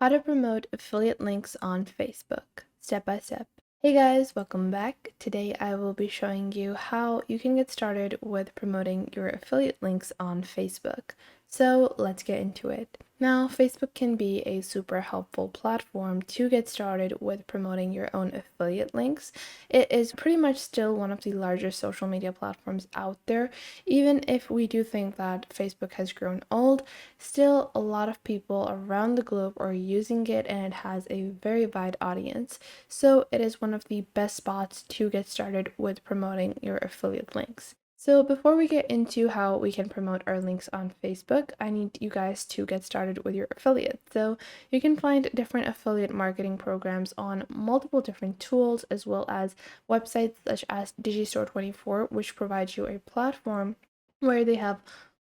How to promote affiliate links on Facebook, step by step. Hey guys, welcome back. Today I will be showing you how you can get started with promoting your affiliate links on Facebook. So let's get into it. Now, Facebook can be a super helpful platform to get started with promoting your own affiliate links. It is pretty much still one of the largest social media platforms out there. Even if we do think that Facebook has grown old, still a lot of people around the globe are using it and it has a very wide audience. So it is one of the best spots to get started with promoting your affiliate links. So before we get into how we can promote our links on Facebook, I need you guys to get started with your affiliate. So you can find different affiliate marketing programs on multiple different tools, as well as websites such as Digistore24, which provides you a platform where they have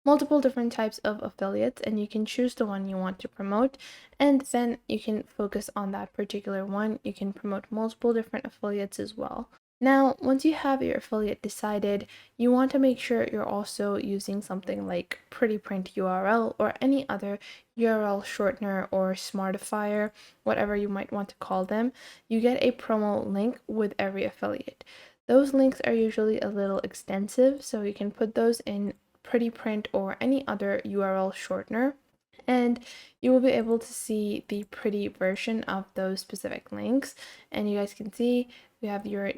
multiple different types of affiliates, and you can choose the one you want to promote, and then you can focus on that particular one. You can promote multiple different affiliates as well. Now, once you have your affiliate decided, you want to make sure you're also using something like Pretty Print URL or any other URL shortener or smartifier, whatever you might want to call them. You get a promo link with every affiliate. Those links are usually a little extensive, so you can put those in Pretty Print or any other URL shortener, and you will be able to see the pretty version of those specific links. And you guys can see we have your,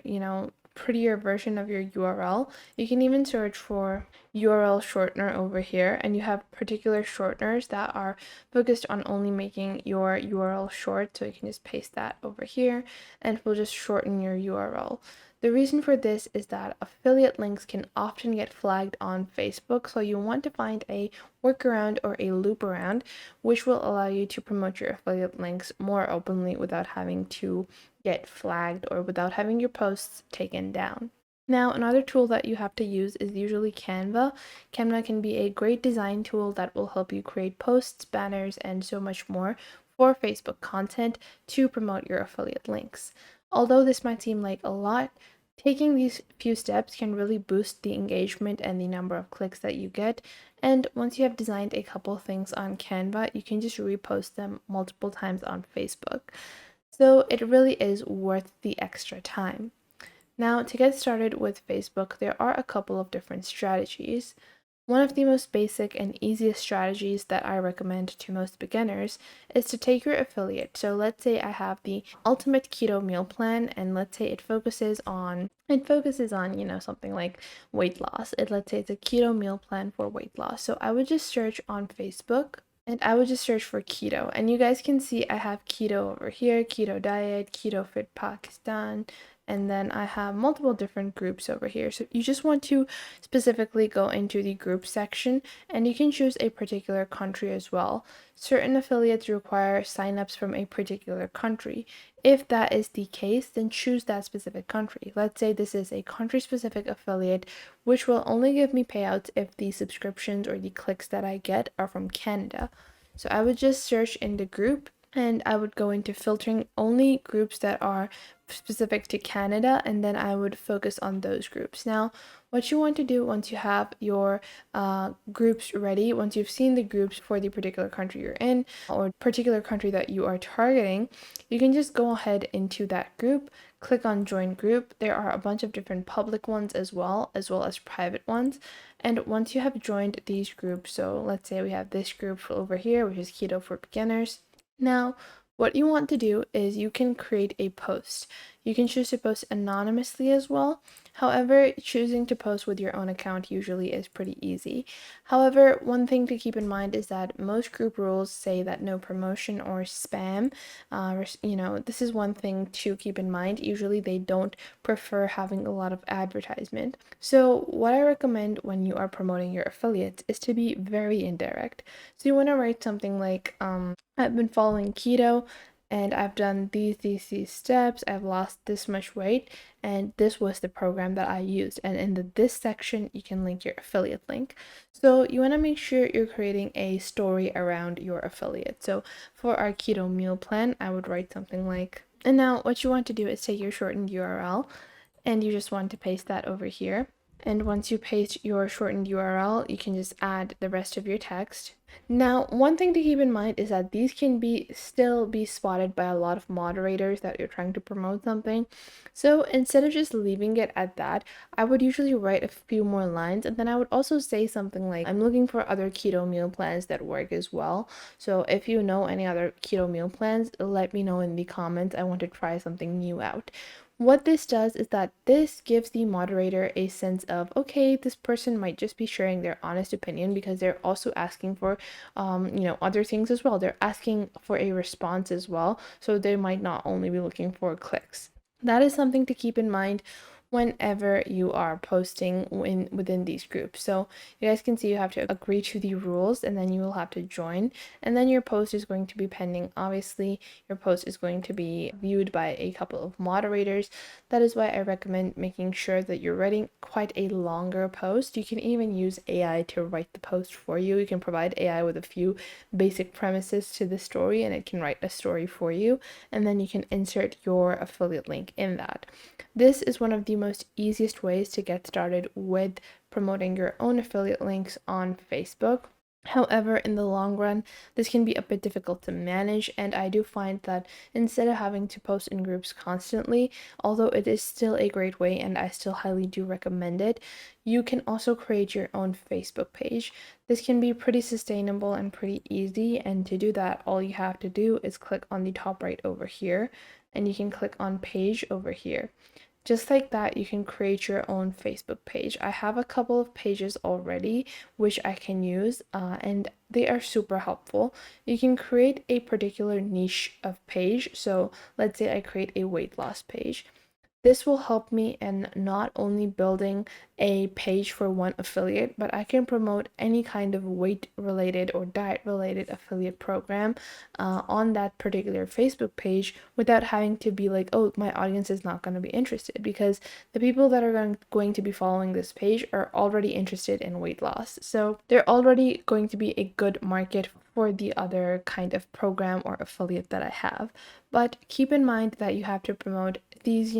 prettier version of your URL. You can even search for URL shortener over here, and you have particular shorteners that are focused on only making your URL short. So you can just paste that over here and it will just shorten your URL. The reason for this is that affiliate links can often get flagged on Facebook, so you want to find a workaround or a loop around which will allow you to promote your affiliate links more openly without having to get flagged or without having your posts taken down. Now, another tool that you have to use is usually Canva. Canva can be a great design tool that will help you create posts, banners, and so much more for Facebook content to promote your affiliate links. Although this might seem like a lot, taking these few steps can really boost the engagement and the number of clicks that you get. And once you have designed a couple things on Canva, you can just repost them multiple times on Facebook. So it really is worth the extra time. Now, to get started with Facebook, there are a couple of different strategies. One of the most basic and easiest strategies that I recommend to most beginners is to take your affiliate. So let's say I have the ultimate keto meal plan, and let's say it focuses on something like weight loss. Let's say it's a keto meal plan for weight loss. So I would just search on Facebook and I would just search for keto, and you guys can see I have keto over here, keto diet, keto fit Pakistan, and then I have multiple different groups over here. So you just want to specifically go into the group section, and you can choose a particular country as well. Certain affiliates require signups from a particular country. If that is the case, then choose that specific country. Let's say this is a country-specific affiliate, which will only give me payouts if the subscriptions or the clicks that I get are from Canada. So I would just search in the group, and I would go into filtering only groups that are specific to Canada, and then I would focus on those groups. Now, what you want to do once you have your groups ready, once you've seen the groups for the particular country you're in or particular country that you are targeting, you can just go ahead into that group, click on join group. There are a bunch of different public ones as well as private ones. And once you have joined these groups, so let's say we have this group over here, which is keto for beginners. Now, what you want to do is you can create a post. You can choose to post anonymously as well. However, choosing to post with your own account usually is pretty easy. However, one thing to keep in mind is that most group rules say that no promotion or spam. This is one thing to keep in mind. Usually they don't prefer having a lot of advertisement. So what I recommend when you are promoting your affiliates is to be very indirect. So you want to write something like, I've been following keto and I've done these steps. I've lost this much weight, and this was the program that I used. And in this section, you can link your affiliate link. So you want to make sure you're creating a story around your affiliate. So for our keto meal plan, I would write something like, and now what you want to do is take your shortened URL and you just want to paste that over here. And once you paste your shortened URL, you can just add the rest of your text. Now, one thing to keep in mind is that these can still be spotted by a lot of moderators that you're trying to promote something. So instead of just leaving it at that, I would usually write a few more lines, and then I would also say something like, I'm looking for other keto meal plans that work as well. So if you know any other keto meal plans, let me know in the comments. I want to try something new out. What this does is that this gives the moderator a sense of, okay, this person might just be sharing their honest opinion because they're also asking for, other things as well. They're asking for a response as well. So they might not only be looking for clicks. That is something to keep in mind whenever you are posting within these groups. So you guys can see you have to agree to the rules, and then you will have to join, and then your post is going to be pending. Obviously, your post is going to be viewed by a couple of moderators. That is why I recommend making sure that you're writing quite a longer post. You can even use AI to write the post for you. You can provide AI with a few basic premises to the story, and it can write a story for you, and then you can insert your affiliate link in that. This is one of the most easiest ways to get started with promoting your own affiliate links on Facebook. However, in the long run, this can be a bit difficult to manage, and I do find that instead of having to post in groups constantly, although it is still a great way and I still highly do recommend it, you can also create your own Facebook page. This can be pretty sustainable and pretty easy, and to do that, all you have to do is click on the top right over here, and you can click on page over here. Just like that, you can create your own Facebook page. I have a couple of pages already which I can use, and they are super helpful. You can create a particular niche of page. So let's say I create a weight loss page. This will help me in not only building a page for one affiliate, but I can promote any kind of weight related or diet related affiliate program on that particular Facebook page without having to be like, oh, my audience is not going to be interested, because the people that are going to be following this page are already interested in weight loss. So they're already going to be a good market for the other kind of program or affiliate that I have. But keep in mind that you have to promote these,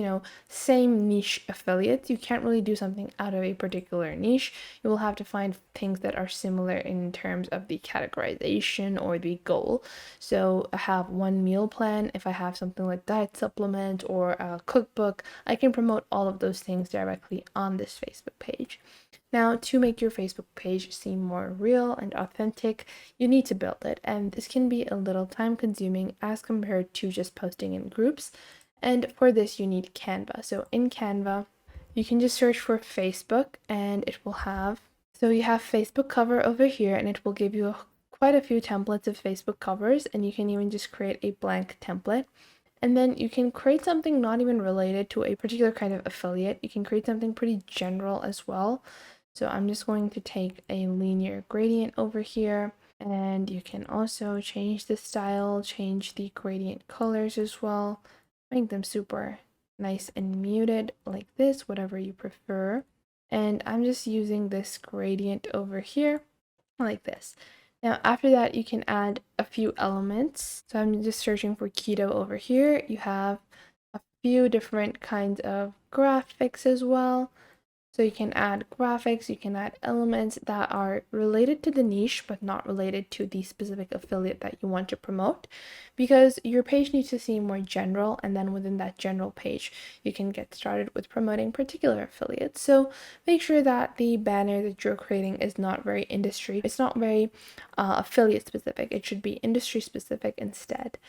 same niche affiliates. You can't really do something out of a particular niche. You will have to find things that are similar in terms of the categorization or the goal. So I have one meal plan. If I have something like diet supplement or a cookbook, I can promote all of those things directly on this Facebook page. Now, to make your Facebook page seem more real and authentic, you need to build it, and this can be a little time consuming as compared to just posting in groups. And for this, you need Canva. So in Canva, you can just search for Facebook, and it will have, so you have Facebook cover over here, and it will give you quite a few templates of Facebook covers, and you can even just create a blank template. And then you can create something not even related to a particular kind of affiliate. You can create something pretty general as well. So I'm just going to take a linear gradient over here, and you can also change the style, change the gradient colors as well, make them super nice and muted like this, whatever you prefer. And I'm just using this gradient over here like this. Now, after that, you can add a few elements. So I'm just searching for keto over here. You have a few different kinds of graphics as well. So you can add graphics, you can add elements that are related to the niche, but not related to the specific affiliate that you want to promote, because your page needs to seem more general, and then within that general page, you can get started with promoting particular affiliates. So make sure that the banner that you're creating is not very industry, it's not very affiliate specific. It should be industry specific instead.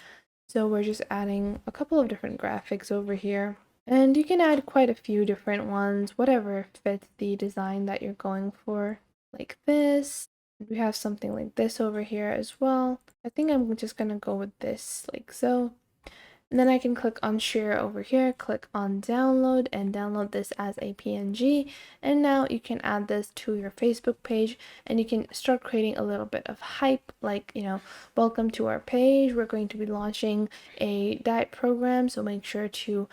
So we're just adding a couple of different graphics over here. And you can add quite a few different ones, whatever fits the design that you're going for, like this. We have something like this over here as well. I think I'm just gonna go with this, like so. And then I can click on share over here, click on download, and download this as a PNG. And now you can add this to your Facebook page, and you can start creating a little bit of hype, like, welcome to our page. We're going to be launching a diet program, so make sure to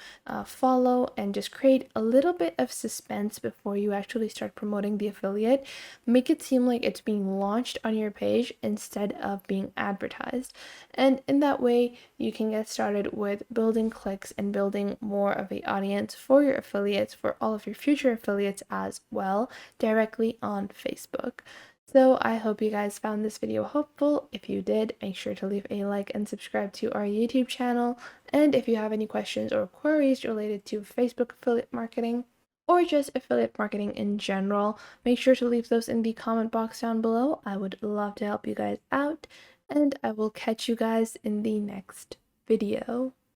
follow, and just create a little bit of suspense before you actually start promoting the affiliate. Make it seem like it's being launched on your page instead of being advertised. And in that way, you can get started with with building clicks and building more of an audience for your affiliates, for all of your future affiliates as well, directly on Facebook. So I hope you guys found this video helpful. If you did, make sure to leave a like and subscribe to our YouTube channel. And if you have any questions or queries related to Facebook affiliate marketing, or just affiliate marketing in general, make sure to leave those in the comment box down below. I would love to help you guys out, and I will catch you guys in the next video.